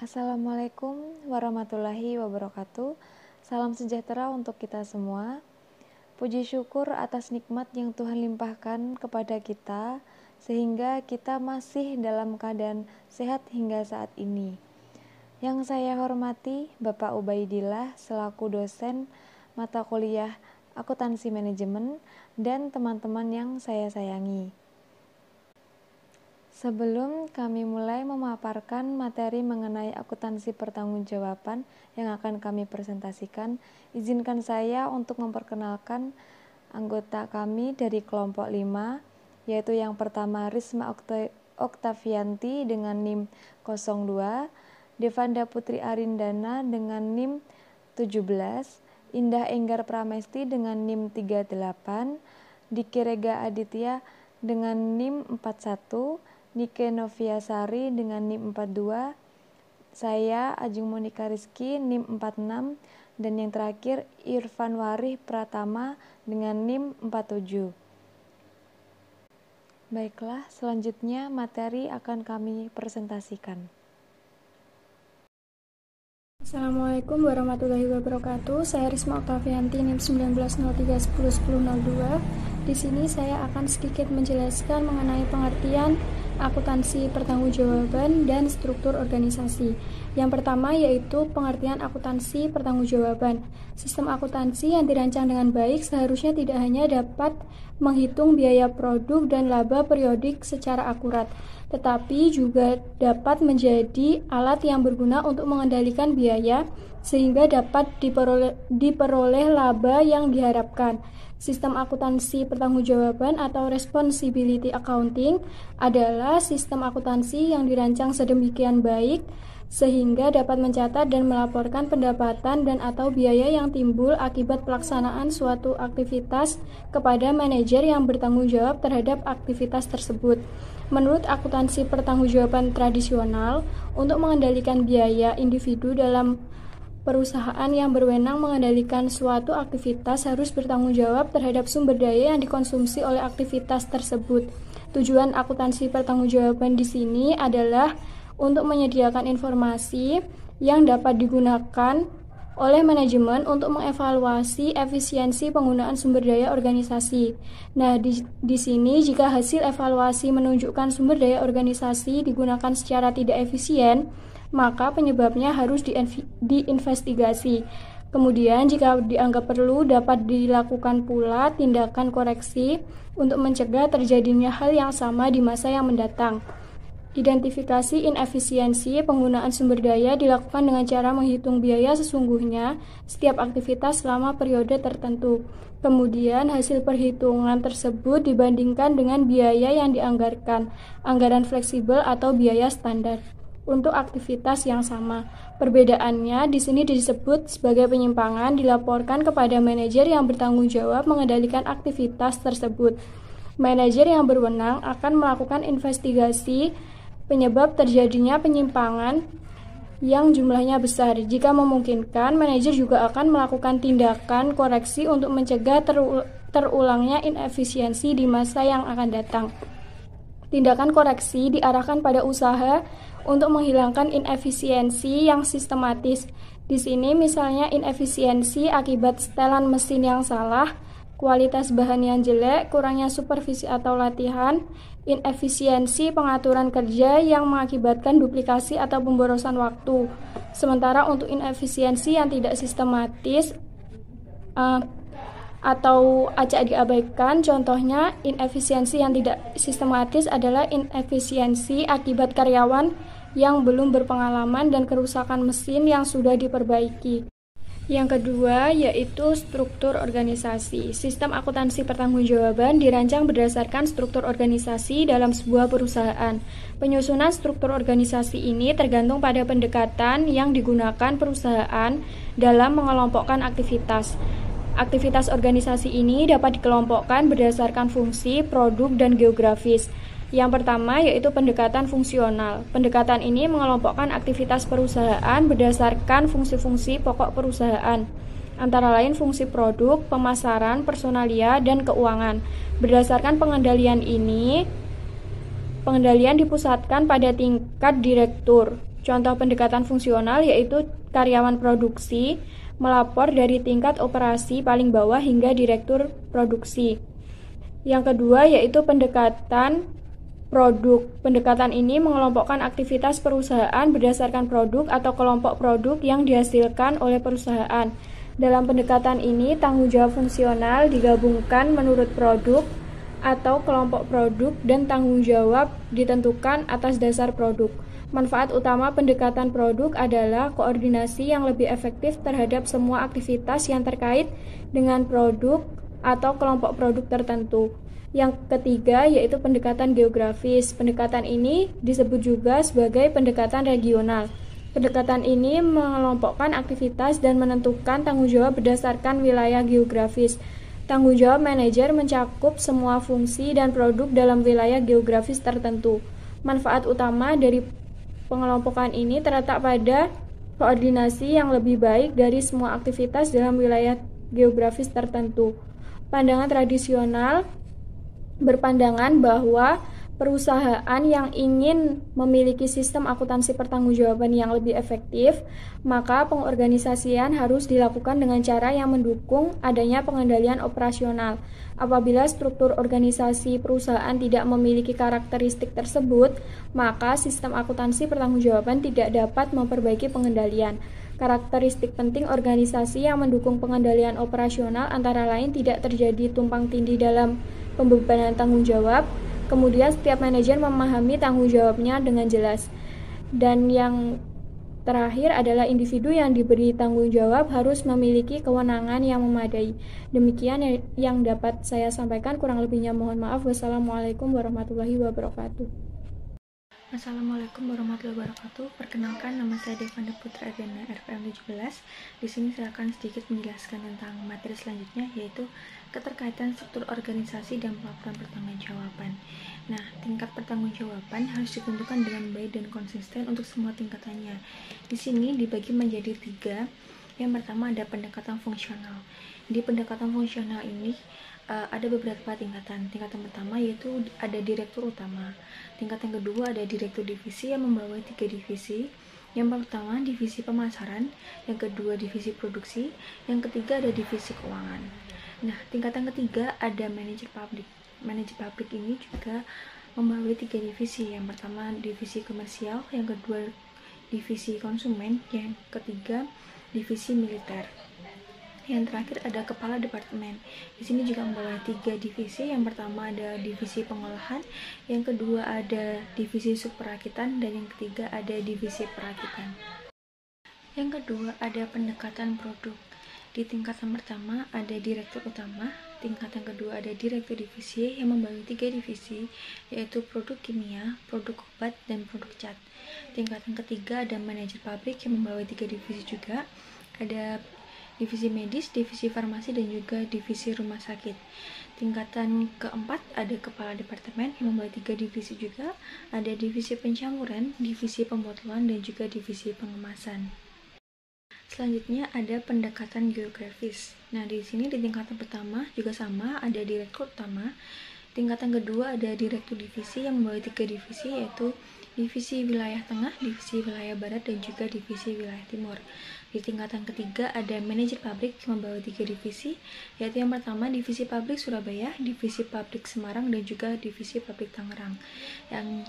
Assalamualaikum warahmatullahi wabarakatuh. Salam sejahtera untuk kita semua. Puji syukur atas nikmat yang Tuhan limpahkan kepada kita, sehingga kita masih dalam keadaan sehat hingga saat ini. Yang saya hormati Bapak Ubaidillah selaku dosen mata kuliah Akuntansi Manajemen dan teman-teman yang saya sayangi. Sebelum kami mulai memaparkan materi mengenai akuntansi pertanggungjawaban yang akan kami presentasikan, izinkan saya untuk memperkenalkan anggota kami dari kelompok 5, yaitu yang pertama Risma Oktavianti dengan NIM 02, Devanda Putri Arindana dengan NIM 17, Indah Enggar Pramesti dengan NIM 38, Diki Rega Aditya dengan NIM 41, Nike Noviasari dengan NIM 42, saya Ajeng Monika Rizky NIM 46, dan yang terakhir Irfan Warih Pratama dengan NIM 47. Baiklah, selanjutnya materi akan kami presentasikan. Assalamualaikum warahmatullahi wabarakatuh. Saya Risma Oktavianti NIM 1903101002. Di sini saya akan sedikit menjelaskan mengenai pengertian akuntansi pertanggungjawaban dan struktur organisasi. Yang pertama yaitu pengertian akuntansi pertanggungjawaban. Sistem akuntansi yang dirancang dengan baik seharusnya tidak hanya dapat menghitung biaya produk dan laba periodik secara akurat, tetapi juga dapat menjadi alat yang berguna untuk mengendalikan biaya sehingga dapat diperoleh laba yang diharapkan. Sistem akuntansi pertanggungjawaban atau responsibility accounting adalah sistem akuntansi yang dirancang sedemikian baik sehingga dapat mencatat dan melaporkan pendapatan dan atau biaya yang timbul akibat pelaksanaan suatu aktivitas kepada manajer yang bertanggung jawab terhadap aktivitas tersebut. Menurut akuntansi pertanggungjawaban tradisional, untuk mengendalikan biaya individu dalam perusahaan yang berwenang mengendalikan suatu aktivitas harus bertanggung jawab terhadap sumber daya yang dikonsumsi oleh aktivitas tersebut. Tujuan akuntansi pertanggungjawaban di sini adalah untuk menyediakan informasi yang dapat digunakan oleh manajemen untuk mengevaluasi efisiensi penggunaan sumber daya organisasi. Nah, di sini jika hasil evaluasi menunjukkan sumber daya organisasi digunakan secara tidak efisien, maka penyebabnya harus diinvestigasi. Kemudian jika dianggap perlu dapat dilakukan pula tindakan koreksi untuk mencegah terjadinya hal yang sama di masa yang mendatang. Identifikasi inefisiensi penggunaan sumber daya dilakukan dengan cara menghitung biaya sesungguhnya setiap aktivitas selama periode tertentu. Kemudian hasil perhitungan tersebut dibandingkan dengan biaya yang dianggarkan, anggaran fleksibel atau biaya standar untuk aktivitas yang sama. Perbedaannya di sini disebut sebagai penyimpangan dilaporkan kepada manajer yang bertanggung jawab mengendalikan aktivitas tersebut. Manajer yang berwenang akan melakukan investigasi penyebab terjadinya penyimpangan yang jumlahnya besar. Jika memungkinkan, manajer juga akan melakukan tindakan koreksi untuk mencegah terulangnya inefisiensi di masa yang akan datang. Tindakan koreksi diarahkan pada usaha untuk menghilangkan inefisiensi yang sistematis. Di sini misalnya inefisiensi akibat setelan mesin yang salah, kualitas bahan yang jelek, kurangnya supervisi atau latihan, inefisiensi pengaturan kerja yang mengakibatkan duplikasi atau pemborosan waktu. Sementara untuk inefisiensi yang tidak sistematis atau acak diabaikan, contohnya inefisiensi yang tidak sistematis adalah inefisiensi akibat karyawan yang belum berpengalaman dan kerusakan mesin yang sudah diperbaiki. Yang kedua yaitu struktur organisasi. Sistem akuntansi pertanggungjawaban dirancang berdasarkan struktur organisasi dalam sebuah perusahaan. Penyusunan struktur organisasi ini tergantung pada pendekatan yang digunakan perusahaan dalam mengelompokkan aktivitas. Aktivitas organisasi ini dapat dikelompokkan berdasarkan fungsi, produk, dan geografis. Yang pertama yaitu pendekatan fungsional. Pendekatan ini mengelompokkan aktivitas perusahaan berdasarkan fungsi-fungsi pokok perusahaan, antara lain fungsi produk, pemasaran, personalia, dan keuangan. Berdasarkan pengendalian ini, pengendalian dipusatkan pada tingkat direktur. Contoh pendekatan fungsional yaitu karyawan produksi melapor dari tingkat operasi paling bawah hingga direktur produksi. Yang kedua yaitu pendekatan produk. Pendekatan ini mengelompokkan aktivitas perusahaan berdasarkan produk atau kelompok produk yang dihasilkan oleh perusahaan. Dalam pendekatan ini, tanggung jawab fungsional digabungkan menurut produk atau kelompok produk dan tanggung jawab ditentukan atas dasar produk. Manfaat utama pendekatan produk adalah koordinasi yang lebih efektif terhadap semua aktivitas yang terkait dengan produk atau kelompok produk tertentu. Yang ketiga yaitu pendekatan geografis. Pendekatan ini disebut juga sebagai pendekatan regional. Pendekatan ini mengelompokkan aktivitas dan menentukan tanggung jawab berdasarkan wilayah geografis. Tanggung jawab manajer mencakup semua fungsi dan produk dalam wilayah geografis tertentu. Manfaat utama dari pengelompokan ini terletak pada koordinasi yang lebih baik dari semua aktivitas dalam wilayah geografis tertentu. Pandangan tradisional berpandangan bahwa perusahaan yang ingin memiliki sistem akuntansi pertanggungjawaban yang lebih efektif, maka pengorganisasian harus dilakukan dengan cara yang mendukung adanya pengendalian operasional. Apabila struktur organisasi perusahaan tidak memiliki karakteristik tersebut, maka sistem akuntansi pertanggungjawaban tidak dapat memperbaiki pengendalian. Karakteristik penting organisasi yang mendukung pengendalian operasional antara lain tidak terjadi tumpang tindih dalam pembebanan tanggung jawab. Kemudian setiap manajer memahami tanggung jawabnya dengan jelas. Dan yang terakhir adalah individu yang diberi tanggung jawab harus memiliki kewenangan yang memadai. Demikian yang dapat saya sampaikan, kurang lebihnya mohon maaf. Wassalamualaikum warahmatullahi wabarakatuh. Assalamualaikum warahmatullahi wabarakatuh. Perkenalkan, nama saya Devanda Putra Ardana, RPM 17. Di sini saya akan sedikit menjelaskan tentang materi selanjutnya, yaitu keterkaitan struktur organisasi dan pelaporan pertanggungjawaban. Nah, tingkat pertanggungjawaban harus ditentukan dengan baik dan konsisten untuk semua tingkatannya. Di sini dibagi menjadi 3. Yang pertama ada pendekatan fungsional. Di pendekatan fungsional ini ada beberapa tingkatan. Tingkatan pertama yaitu ada direktur utama. Tingkatan kedua ada direktur divisi yang membawahi 3 divisi. Yang pertama divisi pemasaran, yang kedua divisi produksi, yang ketiga ada divisi keuangan. Nah, tingkatan ketiga ada manajer publik. Manajer publik ini juga membawahi 3 divisi. Yang pertama divisi komersial, yang kedua divisi konsumen, yang ketiga divisi militer. Yang terakhir ada kepala departemen. Di sini juga membawahi 3 divisi. Yang pertama ada divisi pengolahan, yang kedua ada divisi subperakitan, dan yang ketiga ada divisi perakitan. Yang kedua ada pendekatan produk. Di tingkatan pertama ada direktur utama, tingkatan kedua ada direktur divisi yang membawahi 3 divisi, yaitu produk kimia, produk obat, dan produk cat. Tingkatan ketiga ada manajer pabrik yang membawahi 3 divisi juga, ada divisi medis, divisi farmasi, dan juga divisi rumah sakit. Tingkatan keempat ada kepala departemen yang membawahi 3 divisi juga, ada divisi pencampuran, divisi pembotolan, dan juga divisi pengemasan. Selanjutnya ada pendekatan geografis. Nah, di sini di tingkatan pertama juga sama, ada direktur utama. Tingkatan kedua ada direktur divisi yang membawahi 3 divisi, yaitu divisi wilayah tengah, divisi wilayah barat, dan juga divisi wilayah timur. Di tingkatan ketiga ada manajer pabrik yang membawahi 3 divisi, yaitu yang pertama divisi pabrik Surabaya, divisi pabrik Semarang, dan juga divisi pabrik Tangerang. Yang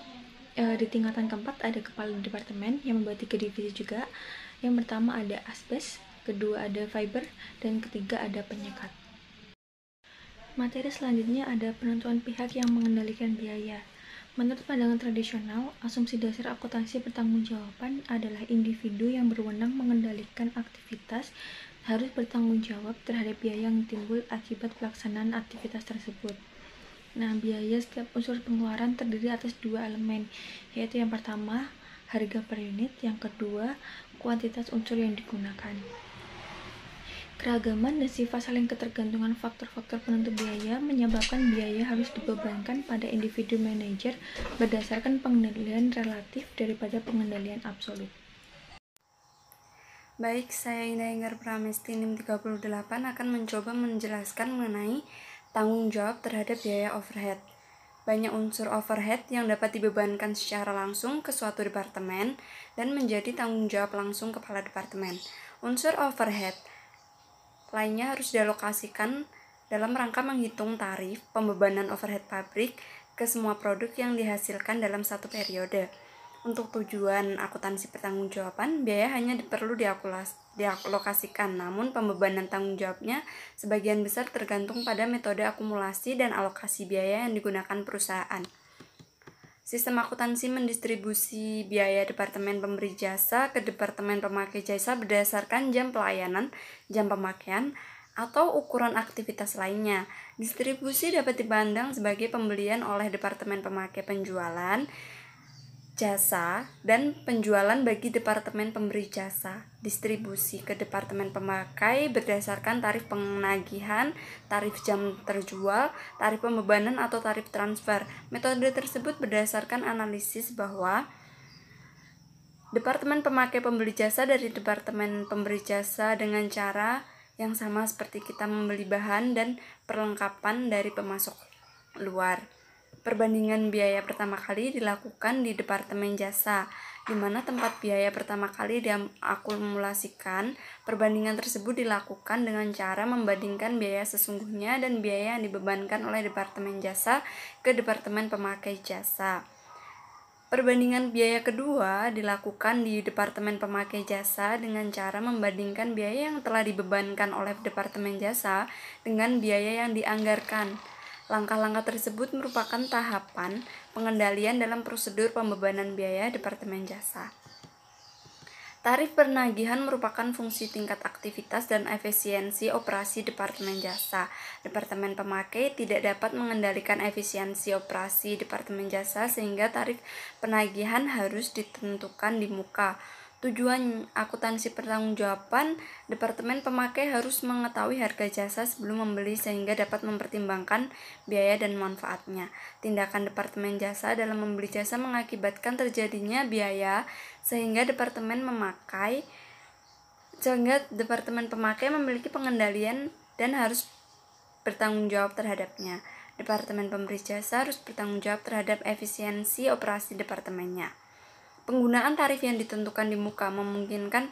di tingkatan keempat ada kepala departemen yang membawahi 3 divisi juga. Yang pertama ada asbes, kedua ada fiber, dan ketiga ada penyekat. Materi selanjutnya ada penentuan pihak yang mengendalikan biaya. Menurut pandangan tradisional, asumsi dasar akuntansi pertanggungjawaban adalah individu yang berwenang mengendalikan aktivitas harus bertanggung jawab terhadap biaya yang timbul akibat pelaksanaan aktivitas tersebut. Nah, biaya setiap unsur pengeluaran terdiri atas 2 elemen, yaitu yang pertama, harga per unit, yang kedua, kuantitas unsur yang digunakan. Keragaman dan sifat saling ketergantungan faktor-faktor penentu biaya menyebabkan biaya harus dibebankan pada individu manajer berdasarkan pengendalian relatif daripada pengendalian absolut. Baik, saya Indah Enggar Pramesti NIM 38 akan mencoba menjelaskan mengenai tanggung jawab terhadap biaya overhead. banyak unsur overhead yang dapat dibebankan secara langsung ke suatu departemen dan menjadi tanggung jawab langsung kepala departemen. Unsur overhead lainnya harus dialokasikan dalam rangka menghitung tarif pembebanan overhead pabrik ke semua produk yang dihasilkan dalam satu periode. Untuk tujuan akuntansi pertanggungjawaban, biaya hanya perlu dialokasikan, namun pembebanan tanggung jawabnya sebagian besar tergantung pada metode akumulasi dan alokasi biaya yang digunakan perusahaan. Sistem akuntansi mendistribusi biaya Departemen Pemberi Jasa ke Departemen Pemakai Jasa berdasarkan jam pelayanan, jam pemakaian, atau ukuran aktivitas lainnya. Distribusi dapat dipandang sebagai pembelian oleh Departemen Pemakai Penjualan Jasa dan penjualan bagi Departemen Pemberi Jasa. Distribusi ke Departemen Pemakai berdasarkan tarif penagihan, tarif jam terjual, tarif pembebanan atau tarif transfer. Metode tersebut berdasarkan analisis bahwa Departemen Pemakai Pemberi Jasa dari Departemen Pemberi Jasa dengan cara yang sama seperti kita membeli bahan dan perlengkapan dari pemasok luar. Perbandingan biaya pertama kali dilakukan di Departemen Jasa, di mana tempat biaya pertama kali diakumulasikan. Perbandingan tersebut dilakukan dengan cara membandingkan biaya sesungguhnya dan biaya yang dibebankan oleh Departemen Jasa ke Departemen Pemakai Jasa. Perbandingan biaya kedua dilakukan di Departemen Pemakai Jasa dengan cara membandingkan biaya yang telah dibebankan oleh Departemen Jasa dengan biaya yang dianggarkan. Langkah-langkah tersebut merupakan tahapan pengendalian dalam prosedur pembebanan biaya Departemen Jasa. Tarif penagihan merupakan fungsi tingkat aktivitas dan efisiensi operasi Departemen Jasa. Departemen Pemakai tidak dapat mengendalikan efisiensi operasi Departemen Jasa sehingga tarif penagihan harus ditentukan di muka. Tujuan akuntansi pertanggungjawaban, Departemen Pemakai harus mengetahui harga jasa sebelum membeli sehingga dapat mempertimbangkan biaya dan manfaatnya. Tindakan Departemen Jasa dalam membeli jasa mengakibatkan terjadinya biaya sehingga Departemen Pemakai memiliki pengendalian dan harus bertanggung jawab terhadapnya. Departemen Pemberi Jasa harus bertanggung jawab terhadap efisiensi operasi departemennya. Penggunaan tarif yang ditentukan di muka memungkinkan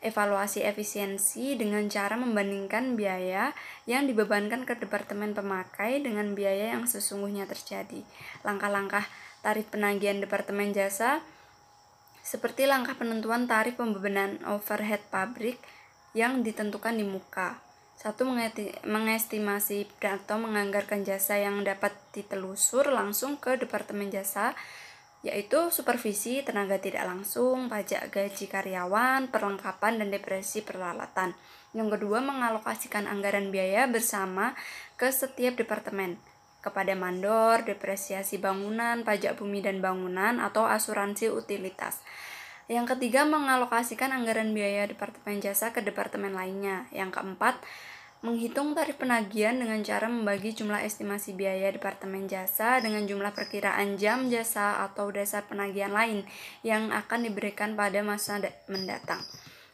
evaluasi efisiensi dengan cara membandingkan biaya yang dibebankan ke Departemen Pemakai dengan biaya yang sesungguhnya terjadi. Langkah-langkah tarif penagihan Departemen Jasa seperti langkah penentuan tarif pembebanan overhead pabrik yang ditentukan di muka. 1. Mengestimasi atau menganggarkan jasa yang dapat ditelusur langsung ke Departemen Jasa, yaitu supervisi, tenaga tidak langsung, pajak gaji karyawan, perlengkapan, dan depresi peralatan. Yang kedua, mengalokasikan anggaran biaya bersama ke setiap departemen, kepada mandor, depresiasi bangunan, pajak bumi dan bangunan, atau asuransi utilitas. Yang ketiga, mengalokasikan anggaran biaya Departemen Jasa ke departemen lainnya. Yang keempat, menghitung tarif penagihan dengan cara membagi jumlah estimasi biaya Departemen Jasa dengan jumlah perkiraan jam jasa atau dasar penagihan lain yang akan diberikan pada masa mendatang.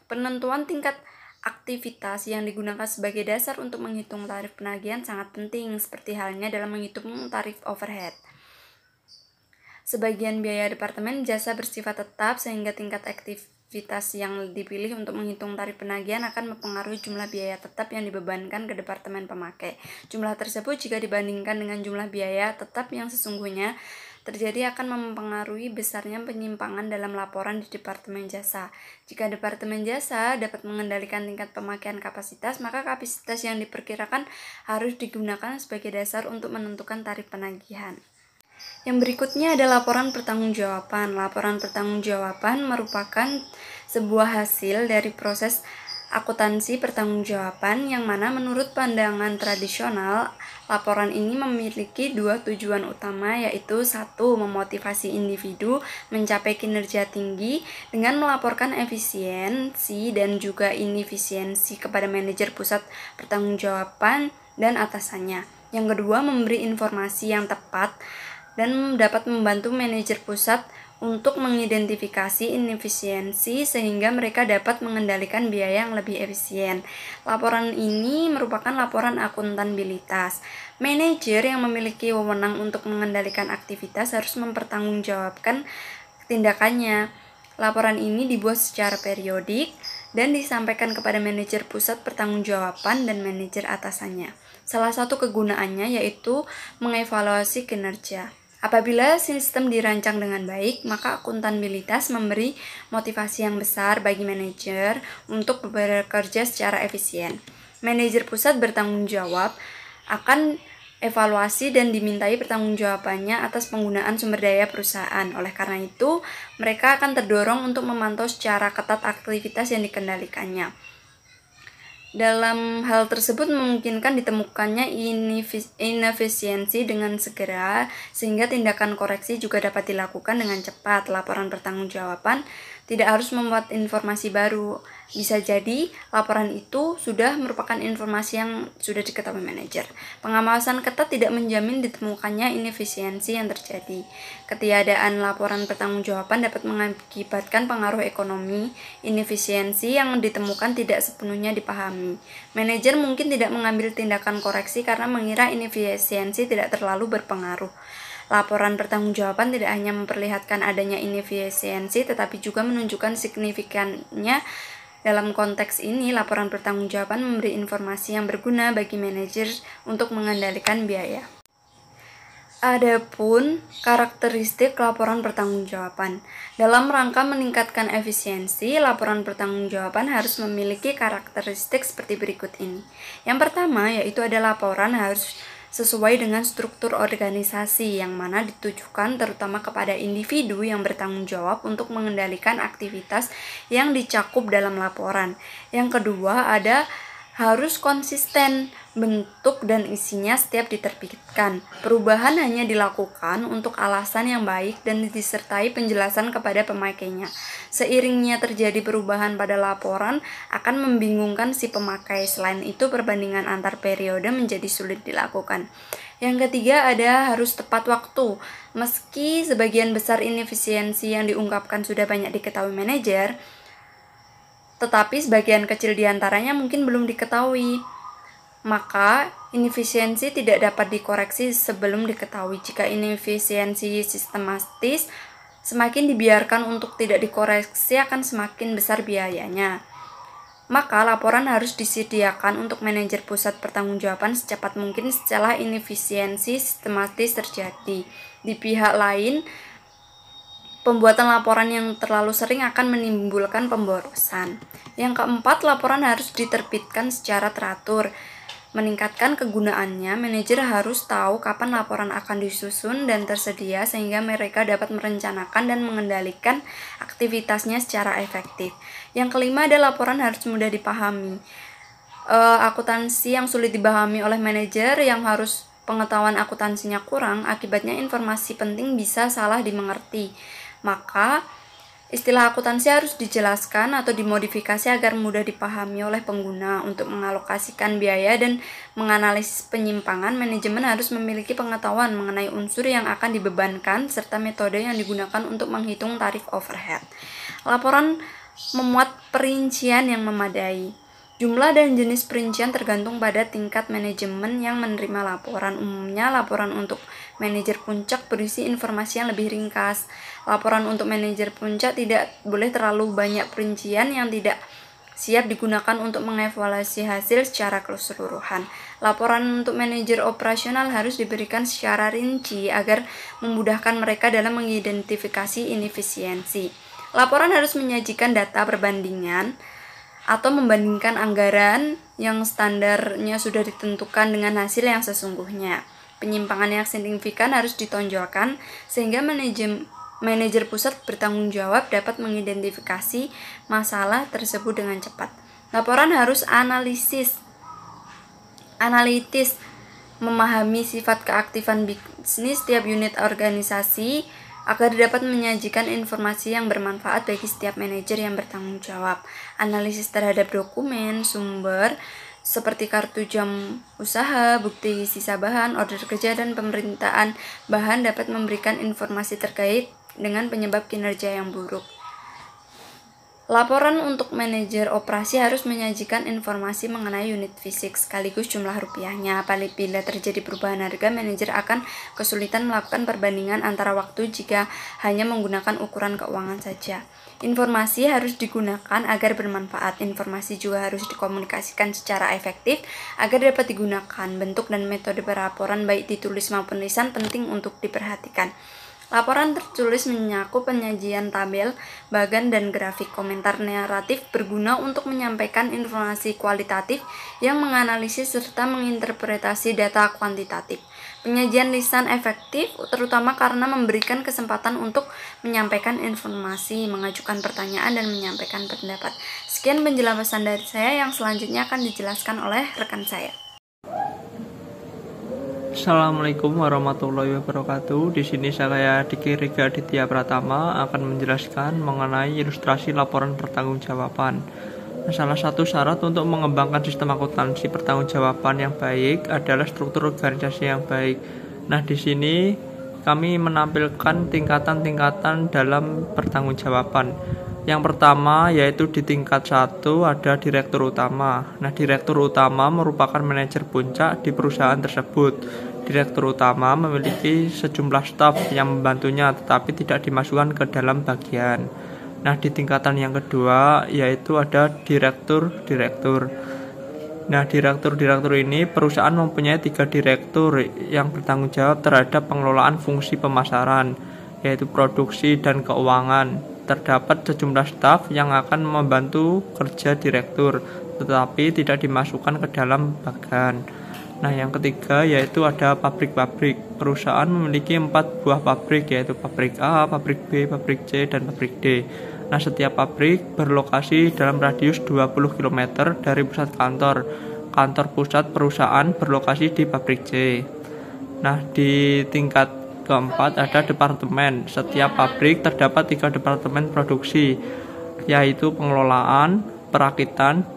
Penentuan tingkat aktivitas yang digunakan sebagai dasar untuk menghitung tarif penagihan sangat penting, seperti halnya dalam menghitung tarif overhead. Sebagian biaya Departemen Jasa bersifat tetap sehingga tingkat aktivitas yang dipilih untuk menghitung tarif penagihan akan mempengaruhi jumlah biaya tetap yang dibebankan ke Departemen Pemakai. Jumlah tersebut jika dibandingkan dengan jumlah biaya tetap yang sesungguhnya terjadi akan mempengaruhi besarnya penyimpangan dalam laporan di Departemen Jasa. Jika Departemen Jasa dapat mengendalikan tingkat pemakaian kapasitas, maka kapasitas yang diperkirakan harus digunakan sebagai dasar untuk menentukan tarif penagihan. Yang berikutnya ada laporan pertanggungjawaban. Laporan pertanggungjawaban merupakan sebuah hasil dari proses akuntansi pertanggungjawaban yang mana menurut pandangan tradisional, laporan ini memiliki dua tujuan utama, yaitu 1. Memotivasi individu mencapai kinerja tinggi dengan melaporkan efisiensi dan juga inefisiensi kepada manajer pusat pertanggungjawaban dan atasannya. Yang kedua, memberi informasi yang tepat dan dapat membantu manajer pusat untuk mengidentifikasi inefisiensi sehingga mereka dapat mengendalikan biaya yang lebih efisien. Laporan ini merupakan laporan akuntabilitas. Manajer yang memiliki wewenang untuk mengendalikan aktivitas harus mempertanggungjawabkan tindakannya. Laporan ini dibuat secara periodik dan disampaikan kepada manajer pusat pertanggungjawaban dan manajer atasannya. Salah satu kegunaannya yaitu mengevaluasi kinerja. Apabila sistem dirancang dengan baik, maka akuntabilitas memberi motivasi yang besar bagi manajer untuk bekerja secara efisien. Manajer pusat bertanggung jawab akan evaluasi dan dimintai pertanggungjawabannya atas penggunaan sumber daya perusahaan. Oleh karena itu, mereka akan terdorong untuk memantau secara ketat aktivitas yang dikendalikannya. Dalam hal tersebut memungkinkan ditemukannya inefisiensi dengan segera, sehingga tindakan koreksi juga dapat dilakukan dengan cepat. Laporan pertanggungjawaban tidak harus membuat informasi baru. Bisa jadi laporan itu sudah merupakan informasi yang sudah diketahui manajer. Pengawasan ketat tidak menjamin ditemukannya inefisiensi yang terjadi. Ketiadaan laporan pertanggungjawaban dapat mengakibatkan pengaruh ekonomi. Inefisiensi yang ditemukan tidak sepenuhnya dipahami. Manajer mungkin tidak mengambil tindakan koreksi karena mengira inefisiensi tidak terlalu berpengaruh. Laporan pertanggungjawaban tidak hanya memperlihatkan adanya inefisiensi, tetapi juga menunjukkan signifikannya. Dalam konteks ini, laporan pertanggungjawaban memberi informasi yang berguna bagi manajer untuk mengendalikan biaya. Adapun karakteristik laporan pertanggungjawaban. Dalam rangka meningkatkan efisiensi, laporan pertanggungjawaban harus memiliki karakteristik seperti berikut ini. Yang pertama yaitu ada laporan harus sesuai dengan struktur organisasi yang mana ditujukan terutama kepada individu yang bertanggung jawab untuk mengendalikan aktivitas yang dicakup dalam laporan. Yang kedua ada harus konsisten bentuk dan isinya setiap diterbitkan. Perubahan hanya dilakukan untuk alasan yang baik dan disertai penjelasan kepada pemakainya. Seiringnya terjadi perubahan pada laporan akan membingungkan si pemakai. Selain itu, perbandingan antar periode menjadi sulit dilakukan. Yang ketiga ada harus tepat waktu. Meski sebagian besar inefisiensi yang diungkapkan sudah banyak diketahui manajer, tetapi sebagian kecil diantaranya mungkin belum diketahui. Maka, inefisiensi tidak dapat dikoreksi sebelum diketahui. Jika inefisiensi sistematis, semakin dibiarkan untuk tidak dikoreksi akan semakin besar biayanya. Maka, laporan harus disediakan untuk manajer pusat pertanggungjawaban secepat mungkin setelah inefisiensi sistematis terjadi. Di pihak lain, pembuatan laporan yang terlalu sering akan menimbulkan pemborosan. Yang keempat, laporan harus diterbitkan secara teratur. Meningkatkan kegunaannya, manajer harus tahu kapan laporan akan disusun dan tersedia sehingga mereka dapat merencanakan dan mengendalikan aktivitasnya secara efektif. Yang kelima adalah laporan harus mudah dipahami. Akuntansi yang sulit dipahami oleh manajer yang harus pengetahuan akuntansinya kurang, akibatnya informasi penting bisa salah dimengerti. Maka, istilah akuntansi harus dijelaskan atau dimodifikasi agar mudah dipahami oleh pengguna. Untuk mengalokasikan biaya dan menganalisis penyimpangan, manajemen harus memiliki pengetahuan mengenai unsur yang akan dibebankan serta metode yang digunakan untuk menghitung tarif overhead. Laporan memuat perincian yang memadai. Jumlah dan jenis perincian tergantung pada tingkat manajemen yang menerima laporan. Umumnya, laporan untuk manajer puncak berisi informasi yang lebih ringkas. Laporan untuk manajer puncak tidak boleh terlalu banyak perincian yang tidak siap digunakan untuk mengevaluasi hasil secara keseluruhan. Laporan untuk manajer operasional harus diberikan secara rinci agar memudahkan mereka dalam mengidentifikasi inefisiensi. Laporan harus menyajikan data perbandingan atau membandingkan anggaran yang standarnya sudah ditentukan dengan hasil yang sesungguhnya. Penyimpangan yang signifikan harus ditonjolkan sehingga manajer pusat bertanggung jawab dapat mengidentifikasi masalah tersebut dengan cepat. Laporan harus analitis, memahami sifat keaktifan bisnis setiap unit organisasi agar dapat menyajikan informasi yang bermanfaat bagi setiap manajer yang bertanggung jawab. Analisis terhadap dokumen, sumber, seperti kartu jam usaha, bukti sisa bahan, order kerja, dan pemerintahan bahan dapat memberikan informasi terkait dengan penyebab kinerja yang buruk. Laporan untuk manajer operasi harus menyajikan informasi mengenai unit fisik sekaligus jumlah rupiahnya. Apabila terjadi perubahan harga, manajer akan kesulitan melakukan perbandingan antara waktu jika hanya menggunakan ukuran keuangan saja. Informasi harus digunakan agar bermanfaat. Informasi juga harus dikomunikasikan secara efektif agar dapat digunakan. Bentuk dan metode pelaporan baik ditulis maupun lisan penting untuk diperhatikan. Laporan tertulis menyakup penyajian tabel, bagan, dan grafik. Komentar naratif berguna untuk menyampaikan informasi kualitatif yang menganalisis serta menginterpretasi data kuantitatif. Penyajian lisan efektif terutama karena memberikan kesempatan untuk menyampaikan informasi, mengajukan pertanyaan, dan menyampaikan pendapat. Sekian penjelasan dari saya, yang selanjutnya akan dijelaskan oleh rekan saya. Assalamualaikum warahmatullahi wabarakatuh. Di sini saya Diki Riga Aditya Pratama akan menjelaskan mengenai ilustrasi laporan pertanggungjawaban. Salah satu syarat untuk mengembangkan sistem akuntansi pertanggungjawaban yang baik adalah struktur organisasi yang baik. Nah, di sini kami menampilkan tingkatan-tingkatan dalam pertanggungjawaban. Yang pertama yaitu di tingkat 1 ada direktur utama. Nah, direktur utama merupakan manajer puncak di perusahaan tersebut. Direktur utama memiliki sejumlah staf yang membantunya tetapi tidak dimasukkan ke dalam bagian. Nah, di tingkatan yang kedua yaitu ada direktur-direktur. Nah, direktur-direktur ini perusahaan mempunyai 3 direktur yang bertanggung jawab terhadap pengelolaan fungsi pemasaran, yaitu produksi dan keuangan. Terdapat sejumlah staf yang akan membantu kerja direktur, tetapi tidak dimasukkan ke dalam bagan. Nah, yang ketiga yaitu ada pabrik-pabrik. Perusahaan memiliki 4 buah pabrik, yaitu pabrik A, pabrik B, pabrik C, dan pabrik D. Nah, setiap pabrik berlokasi dalam radius 20 km dari pusat kantor. Kantor pusat perusahaan berlokasi di pabrik C. Nah, di tingkat keempat ada departemen. Setiap pabrik terdapat 3 departemen produksi, yaitu pengelolaan, perakitan,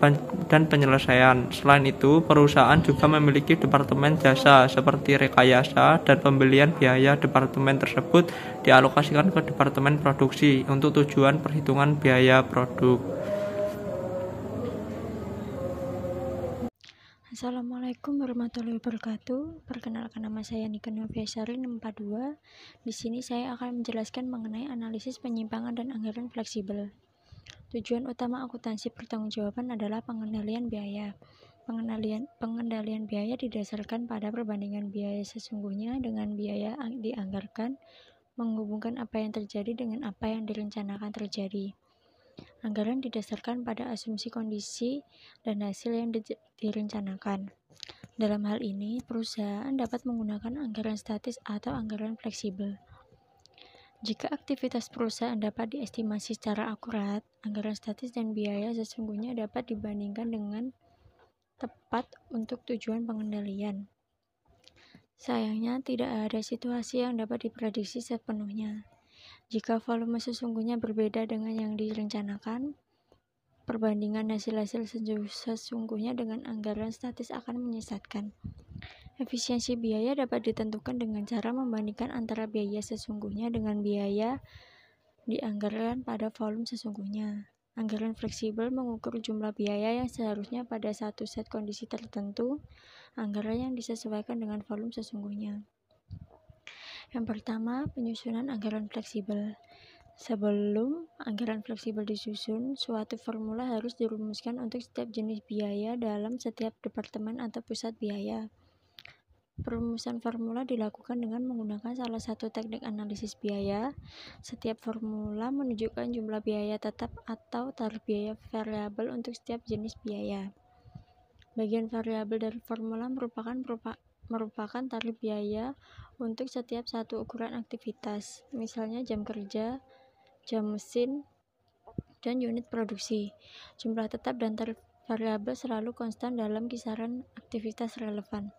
dan penyelesaian. Selain itu, perusahaan juga memiliki departemen jasa seperti rekayasa dan pembelian biaya. Departemen tersebut dialokasikan ke departemen produksi untuk tujuan perhitungan biaya produk. Assalamualaikum warahmatullahi wabarakatuh. Perkenalkan, nama saya Nika Noviasari 42. Di sini saya akan menjelaskan mengenai analisis penyimpangan dan anggaran fleksibel. Tujuan utama akuntansi pertanggungjawaban adalah pengendalian biaya. Pengendalian biaya didasarkan pada perbandingan biaya sesungguhnya dengan biaya dianggarkan, menghubungkan apa yang terjadi dengan apa yang direncanakan terjadi. Anggaran didasarkan pada asumsi kondisi dan hasil yang direncanakan. Dalam hal ini, perusahaan dapat menggunakan anggaran statis atau anggaran fleksibel. Jika aktivitas perusahaan dapat diestimasi secara akurat, anggaran statis dan biaya sesungguhnya dapat dibandingkan dengan tepat untuk tujuan pengendalian. Sayangnya, tidak ada situasi yang dapat diprediksi sepenuhnya. Jika volume sesungguhnya berbeda dengan yang direncanakan, perbandingan hasil-hasil sesungguhnya dengan anggaran statis akan menyesatkan. Efisiensi biaya dapat ditentukan dengan cara membandingkan antara biaya sesungguhnya dengan biaya dianggarkan pada volume sesungguhnya. Anggaran fleksibel mengukur jumlah biaya yang seharusnya pada satu set kondisi tertentu, anggaran yang disesuaikan dengan volume sesungguhnya. Yang pertama, penyusunan anggaran fleksibel. Sebelum anggaran fleksibel disusun, suatu formula harus dirumuskan untuk setiap jenis biaya dalam setiap departemen atau pusat biaya. Perumusan formula dilakukan dengan menggunakan salah satu teknik analisis biaya. Setiap formula menunjukkan jumlah biaya tetap atau tarif biaya variabel untuk setiap jenis biaya. Bagian variabel dari formula merupakan tarif biaya untuk setiap satu ukuran aktivitas, misalnya jam kerja, jam mesin, dan unit produksi. Jumlah tetap dan tarif variabel selalu konstan dalam kisaran aktivitas relevan.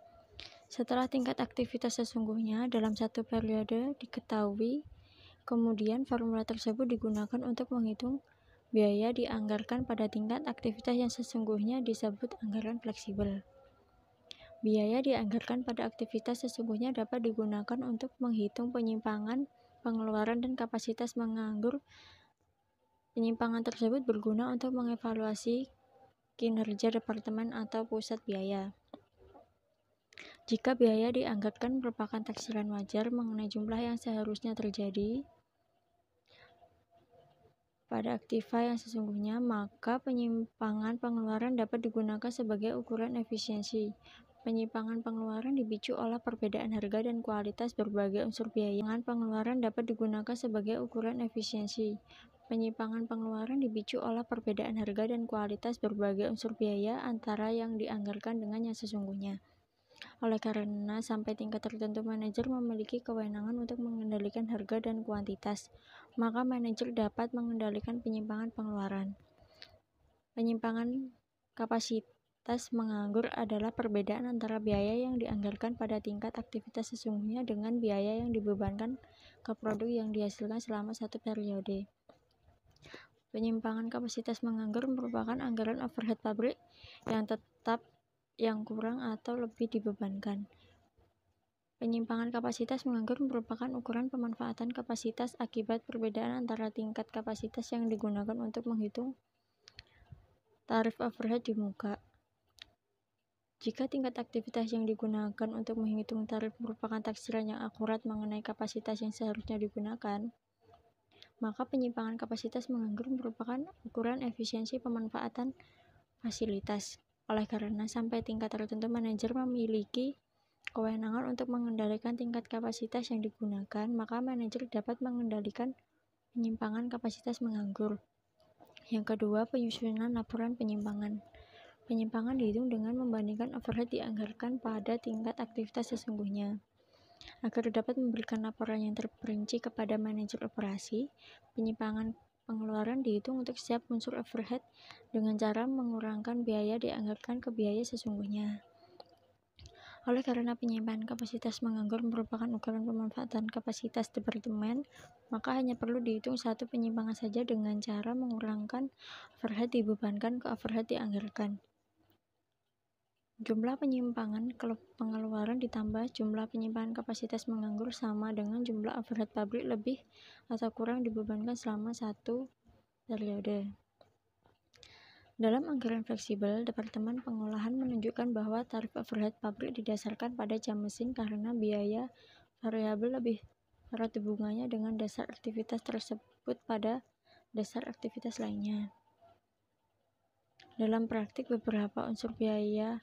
Setelah tingkat aktivitas sesungguhnya dalam satu periode diketahui, kemudian formula tersebut digunakan untuk menghitung biaya dianggarkan pada tingkat aktivitas yang sesungguhnya disebut anggaran fleksibel. Biaya dianggarkan pada aktivitas sesungguhnya dapat digunakan untuk menghitung penyimpangan pengeluaran, dan kapasitas menganggur. Penyimpangan tersebut berguna untuk mengevaluasi kinerja departemen atau pusat biaya. Jika biaya dianggarkan merupakan taksiran wajar mengenai jumlah yang seharusnya terjadi pada aktiva yang sesungguhnya, maka penyimpangan pengeluaran dapat digunakan sebagai ukuran efisiensi. Penyimpangan pengeluaran dipicu oleh perbedaan harga dan kualitas berbagai unsur biaya. Penyimpangan pengeluaran dapat digunakan sebagai ukuran efisiensi. Penyimpangan pengeluaran dipicu oleh perbedaan harga dan kualitas berbagai unsur biaya antara yang dianggarkan dengan yang sesungguhnya. Oleh karena sampai tingkat tertentu manajer memiliki kewenangan untuk mengendalikan harga dan kuantitas, maka manajer dapat mengendalikan penyimpangan pengeluaran. Penyimpangan kapasitas menganggur adalah perbedaan antara biaya yang dianggarkan pada tingkat aktivitas sesungguhnya dengan biaya yang dibebankan ke produk yang dihasilkan selama satu periode. Penyimpangan kapasitas menganggur merupakan anggaran overhead pabrik yang tetap yang kurang atau lebih dibebankan. Penyimpangan kapasitas menganggur merupakan ukuran pemanfaatan kapasitas akibat perbedaan antara tingkat kapasitas yang digunakan untuk menghitung tarif overhead di muka. Jika tingkat aktivitas yang digunakan untuk menghitung tarif merupakan taksiran yang akurat mengenai kapasitas yang seharusnya digunakan, maka penyimpangan kapasitas menganggur merupakan ukuran efisiensi pemanfaatan fasilitas. Oleh karena sampai tingkat tertentu manajer memiliki kewenangan untuk mengendalikan tingkat kapasitas yang digunakan, maka manajer dapat mengendalikan penyimpangan kapasitas menganggur. Yang kedua, penyusunan laporan penyimpangan. Penyimpangan dihitung dengan membandingkan overhead dianggarkan pada tingkat aktivitas sesungguhnya. Agar dapat memberikan laporan yang terperinci kepada manajer operasi, penyimpangan pengeluaran dihitung untuk setiap unsur overhead dengan cara mengurangkan biaya dianggarkan ke biaya sesungguhnya. Oleh karena penyimpangan kapasitas menganggur merupakan ukuran pemanfaatan kapasitas departemen, maka hanya perlu dihitung satu penyimpangan saja dengan cara mengurangkan overhead dibebankan ke overhead dianggarkan. Jumlah penyimpangan pengeluaran ditambah jumlah penyimpangan kapasitas menganggur sama dengan jumlah overhead pabrik lebih atau kurang dibebankan selama satu periode. Dalam anggaran fleksibel, Departemen Pengolahan menunjukkan bahwa tarif overhead pabrik didasarkan pada jam mesin karena biaya variabel lebih erat hubungannya dengan dasar aktivitas tersebut pada dasar aktivitas lainnya. Dalam praktik, beberapa unsur biaya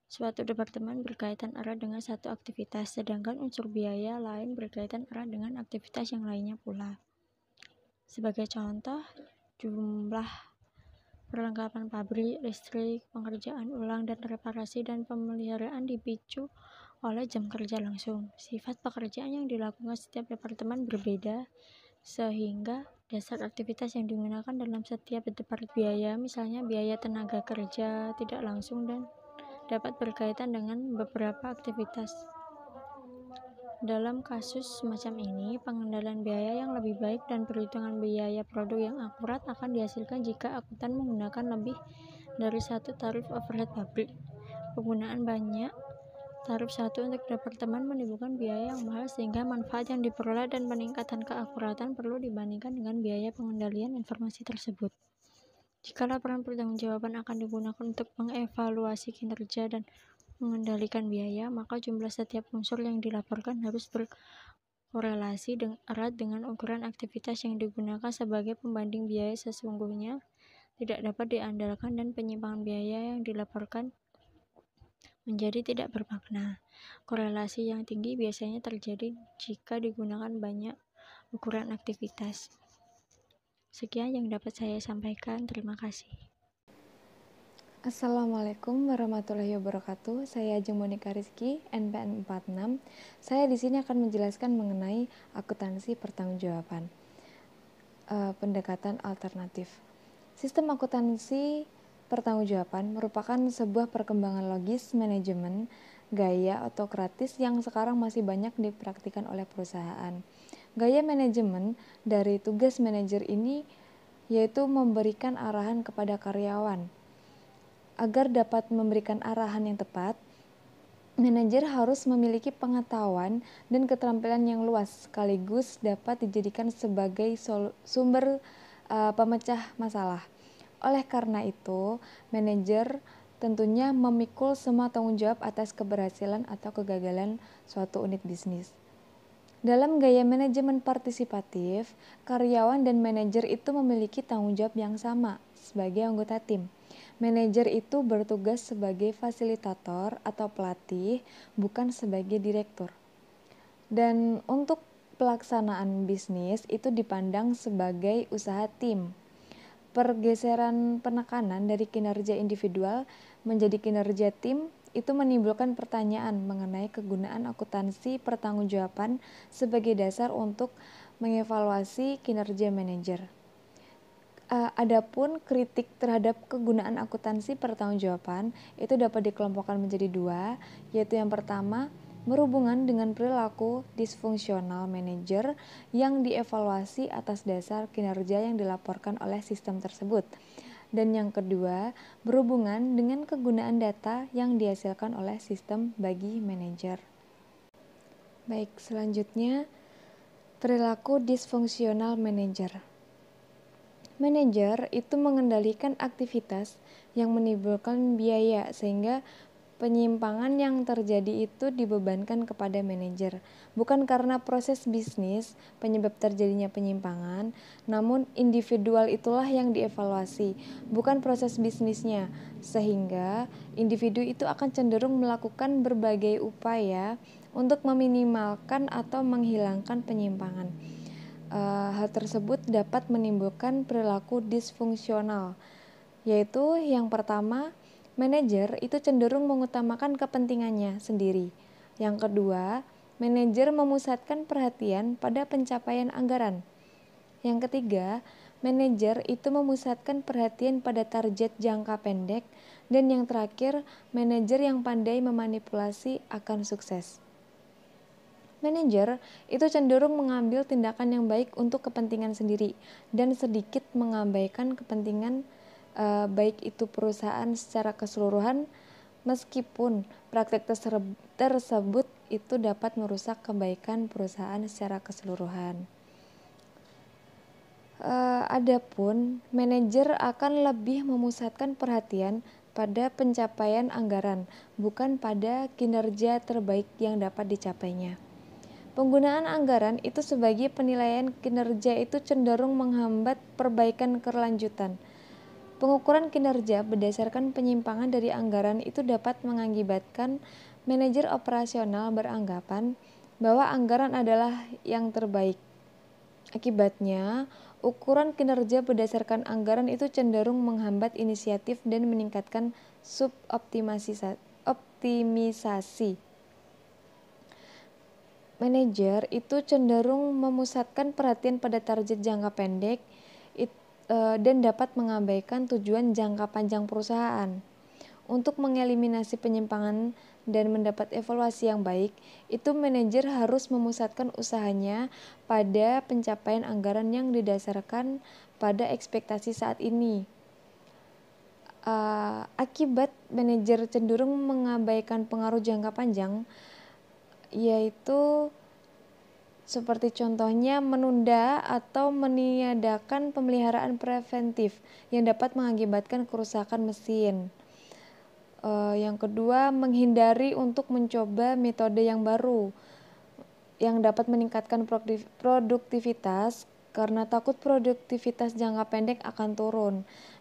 suatu departemen berkaitan erat dengan satu aktivitas, sedangkan unsur biaya lain berkaitan erat dengan aktivitas yang lainnya pula. Sebagai contoh, jumlah perlengkapan pabrik, listrik, pengerjaan ulang dan reparasi dan pemeliharaan dipicu oleh jam kerja langsung. Sifat pekerjaan yang dilakukan setiap departemen berbeda, sehingga dasar aktivitas yang digunakan dalam setiap departemen biaya, misalnya biaya tenaga kerja tidak langsung dan dapat berkaitan dengan beberapa aktivitas. Dalam kasus semacam ini, pengendalian biaya yang lebih baik dan perhitungan biaya produk yang akurat akan dihasilkan jika akuntan menggunakan lebih dari satu tarif overhead pabrik. Penggunaan banyak tarif satu untuk departemen menimbulkan biaya yang mahal sehingga manfaat yang diperoleh dan peningkatan keakuratan perlu dibandingkan dengan biaya pengendalian informasi tersebut. Jika laporan pertanggungjawaban akan digunakan untuk mengevaluasi kinerja dan mengendalikan biaya, maka jumlah setiap unsur yang dilaporkan harus berkorelasi erat dengan ukuran aktivitas yang digunakan sebagai pembanding biaya sesungguhnya tidak dapat diandalkan dan penyimpangan biaya yang dilaporkan menjadi tidak bermakna. Korelasi yang tinggi biasanya terjadi jika digunakan banyak ukuran aktivitas. Sekian yang dapat saya sampaikan. Terima kasih. Assalamualaikum warahmatullahi wabarakatuh. Saya Ajeng Monika Rizky, NPM 46. Saya di sini akan menjelaskan mengenai akuntansi pertanggungjawaban. Pendekatan alternatif. Sistem akuntansi pertanggungjawaban merupakan sebuah perkembangan logis manajemen gaya otokratis yang sekarang masih banyak dipraktikkan oleh perusahaan. Gaya manajemen dari tugas manajer ini yaitu memberikan arahan kepada karyawan. Agar dapat memberikan arahan yang tepat, Manajer harus memiliki pengetahuan dan keterampilan yang luas, sekaligus dapat dijadikan sebagai sumber pemecah masalah. Oleh karena itu, manajer tentunya memikul semua tanggung jawab atas keberhasilan atau kegagalan suatu unit bisnis. Dalam gaya manajemen partisipatif, karyawan dan manajer itu memiliki tanggung jawab yang sama sebagai anggota tim. Manajer itu bertugas sebagai fasilitator atau pelatih, bukan sebagai direktur. Dan untuk pelaksanaan bisnis itu dipandang sebagai usaha tim. Pergeseran penekanan dari kinerja individual menjadi kinerja tim itu menimbulkan pertanyaan mengenai kegunaan akuntansi pertanggungjawaban sebagai dasar untuk mengevaluasi kinerja manajer. Adapun kritik terhadap kegunaan akuntansi pertanggungjawaban itu dapat dikelompokkan menjadi dua, yaitu yang pertama, berhubungan dengan perilaku disfungsional manajer yang dievaluasi atas dasar kinerja yang dilaporkan oleh sistem tersebut. Dan yang kedua, berhubungan dengan kegunaan data yang dihasilkan oleh sistem bagi manajer. Baik, selanjutnya perilaku disfungsional manajer. Manajer itu mengendalikan aktivitas yang menimbulkan biaya sehingga penyimpangan yang terjadi itu dibebankan kepada manajer. Bukan karena proses bisnis penyebab terjadinya penyimpangan, namun individual itulah yang dievaluasi, bukan proses bisnisnya. Sehingga individu itu akan cenderung melakukan berbagai upaya untuk meminimalkan atau menghilangkan penyimpangan. Hal tersebut dapat menimbulkan perilaku disfungsional, yaitu yang pertama, manajer itu cenderung mengutamakan kepentingannya sendiri. Yang kedua, manajer memusatkan perhatian pada pencapaian anggaran. Yang ketiga, manajer itu memusatkan perhatian pada target jangka pendek. Dan yang terakhir, manajer yang pandai memanipulasi akan sukses. Manajer itu cenderung mengambil tindakan yang baik untuk kepentingan sendiri dan sedikit mengabaikan kepentingan baik itu perusahaan secara keseluruhan, meskipun praktek tersebut itu dapat merusak kebaikan perusahaan secara keseluruhan. Adapun manajer akan lebih memusatkan perhatian pada pencapaian anggaran, bukan pada kinerja terbaik yang dapat dicapainya. Penggunaan anggaran itu sebagai penilaian kinerja itu cenderung menghambat perbaikan kelanjutan. Pengukuran kinerja berdasarkan penyimpangan dari anggaran itu dapat mengakibatkan manajer operasional beranggapan bahwa anggaran adalah yang terbaik. Akibatnya, ukuran kinerja berdasarkan anggaran itu cenderung menghambat inisiatif dan meningkatkan optimisasi. Manajer itu cenderung memusatkan perhatian pada target jangka pendek dan dapat mengabaikan tujuan jangka panjang perusahaan. Untuk mengeliminasi penyimpangan dan mendapat evaluasi yang baik, itu manajer harus memusatkan usahanya pada pencapaian anggaran yang didasarkan pada ekspektasi saat ini. Akibat manajer cenderung mengabaikan pengaruh jangka panjang, yaitu seperti contohnya menunda atau meniadakan pemeliharaan preventif yang dapat mengakibatkan kerusakan mesin. Yang kedua, menghindari untuk mencoba metode yang baru yang dapat meningkatkan produktivitas karena takut produktivitas jangka pendek akan turun.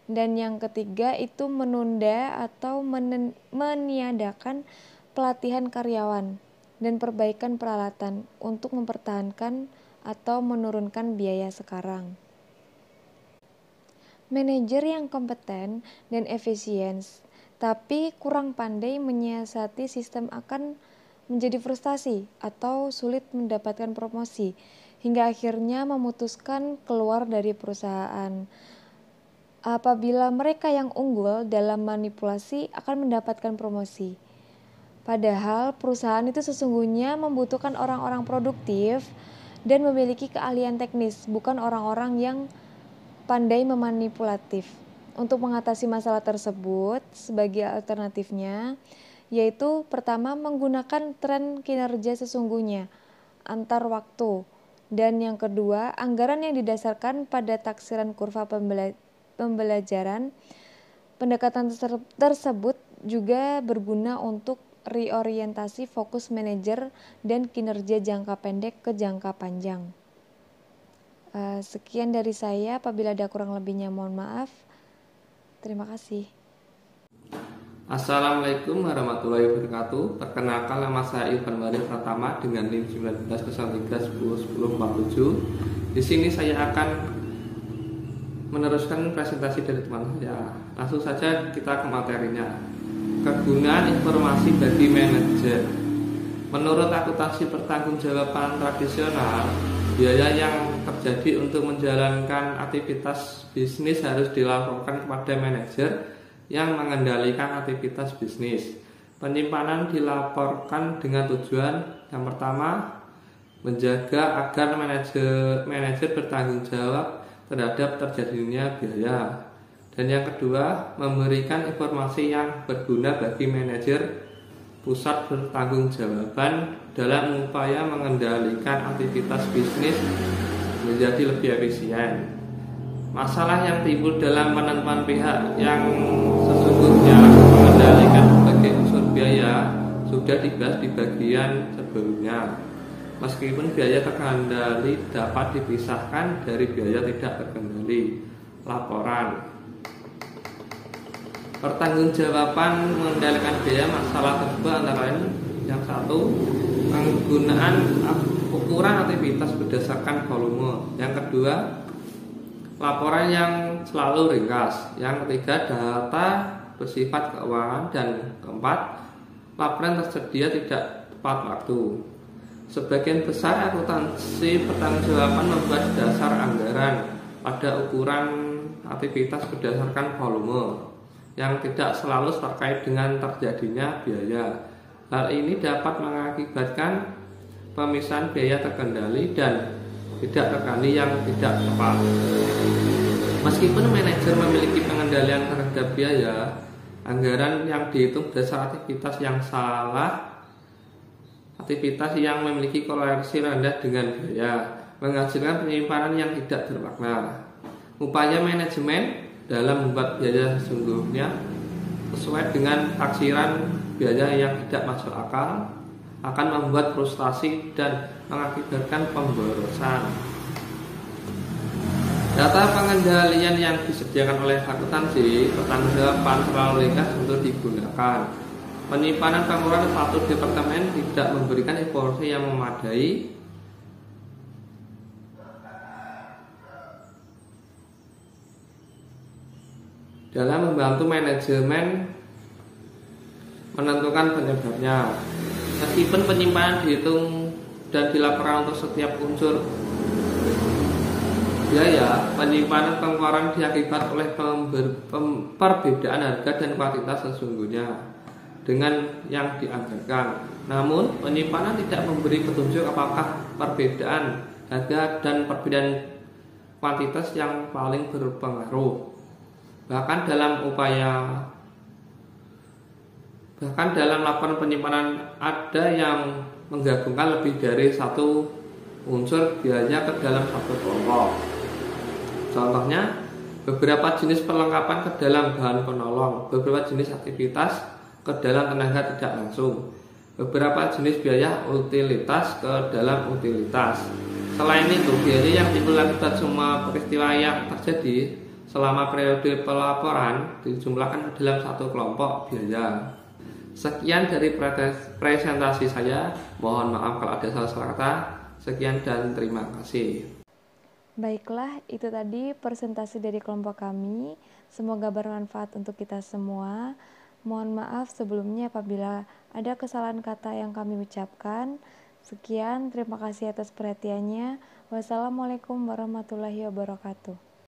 Dan yang ketiga itu menunda atau meniadakan pelatihan karyawan dan perbaikan peralatan untuk mempertahankan atau menurunkan biaya sekarang. Manajer yang kompeten dan efisien, tapi kurang pandai menyiasati sistem akan menjadi frustasi atau sulit mendapatkan promosi, hingga akhirnya memutuskan keluar dari perusahaan. Apabila mereka yang unggul dalam manipulasi akan mendapatkan promosi. Padahal perusahaan itu sesungguhnya membutuhkan orang-orang produktif dan memiliki keahlian teknis, bukan orang-orang yang pandai memanipulatif. Untuk mengatasi masalah tersebut, sebagai alternatifnya, yaitu pertama menggunakan tren kinerja sesungguhnya antar waktu, dan yang kedua anggaran yang didasarkan pada taksiran kurva pembelajaran. Pendekatan tersebut juga berguna untuk reorientasi fokus manajer dan kinerja jangka pendek ke jangka panjang. Sekian dari saya, apabila ada kurang lebihnya mohon maaf. Terima kasih. Assalamualaikum warahmatullahi wabarakatuh. Perkenalkan, nama saya Ivan Wari Pratama dengan NIM 1903101047. Di sini saya akan meneruskan presentasi dari teman saya. Langsung saja kita ke materinya. Kegunaan informasi bagi manajer. Menurut akuntansi pertanggungjawaban tradisional, biaya yang terjadi untuk menjalankan aktivitas bisnis harus dilaporkan kepada manajer yang mengendalikan aktivitas bisnis. Penyimpanan dilaporkan dengan tujuan yang pertama, menjaga agar manajer bertanggung jawab terhadap terjadinya biaya. Dan yang kedua, memberikan informasi yang berguna bagi manajer pusat bertanggung jawaban dalam upaya mengendalikan aktivitas bisnis menjadi lebih efisien. Masalah yang timbul dalam penentuan pihak yang sesungguhnya mengendalikan berbagai unsur biaya sudah dibahas di bagian sebelumnya. Meskipun biaya terkendali dapat dipisahkan dari biaya tidak terkendali. Laporan. Pertanggungjawaban mengendalikan biaya masalah tersebut antara lain yang satu, penggunaan ukuran aktivitas berdasarkan volume. Yang kedua, laporan yang selalu ringkas. Yang ketiga, data bersifat keuangan. Dan keempat, laporan tersedia tidak tepat waktu. Sebagian besar akuntansi pertanggungjawaban membuat dasar anggaran pada ukuran aktivitas berdasarkan volume yang tidak selalu terkait dengan terjadinya biaya. Hal ini dapat mengakibatkan pemisahan biaya terkendali dan tidak terkendali yang tidak tepat. Meskipun manajer memiliki pengendalian terhadap biaya, anggaran yang dihitung berdasar aktivitas yang salah, aktivitas yang memiliki korelasi rendah dengan biaya, menghasilkan penyimpanan yang tidak bermakna. Upaya manajemen dalam membuat biaya sesungguhnya sesuai dengan taksiran biaya yang tidak masuk akal akan membuat frustasi dan mengakibatkan pemborosan. Data pengendalian yang disediakan oleh akuntansi pertanggungjawaban terlalu ringkas untuk digunakan. Penyimpanan pengeluaran satu departemen tidak memberikan informasi yang memadai dalam membantu manajemen menentukan penyebabnya. Meskipun penyimpanan dihitung dan dilaporkan untuk setiap unsur biaya, penyimpanan pengeluaran diakibat oleh perbedaan harga dan kuantitas sesungguhnya dengan yang dianggarkan. Namun, penyimpanan tidak memberi petunjuk apakah perbedaan harga dan perbedaan kuantitas yang paling berpengaruh. Bahkan dalam laporan penyimpanan ada yang menggabungkan lebih dari satu unsur biaya ke dalam satu kelompok. Contohnya, beberapa jenis perlengkapan ke dalam bahan penolong, beberapa jenis aktivitas ke dalam tenaga tidak langsung, beberapa jenis biaya utilitas ke dalam utilitas. Selain itu, biaya yang timbul akibat semua peristiwa yang terjadi selama periode pelaporan dijumlahkan ke dalam satu kelompok biaya. Sekian dari presentasi saya. Mohon maaf kalau ada salah-salah kata. Sekian dan terima kasih. Baiklah, itu tadi presentasi dari kelompok kami. Semoga bermanfaat untuk kita semua. Mohon maaf sebelumnya apabila ada kesalahan kata yang kami ucapkan. Sekian, terima kasih atas perhatiannya. Wassalamualaikum warahmatullahi wabarakatuh.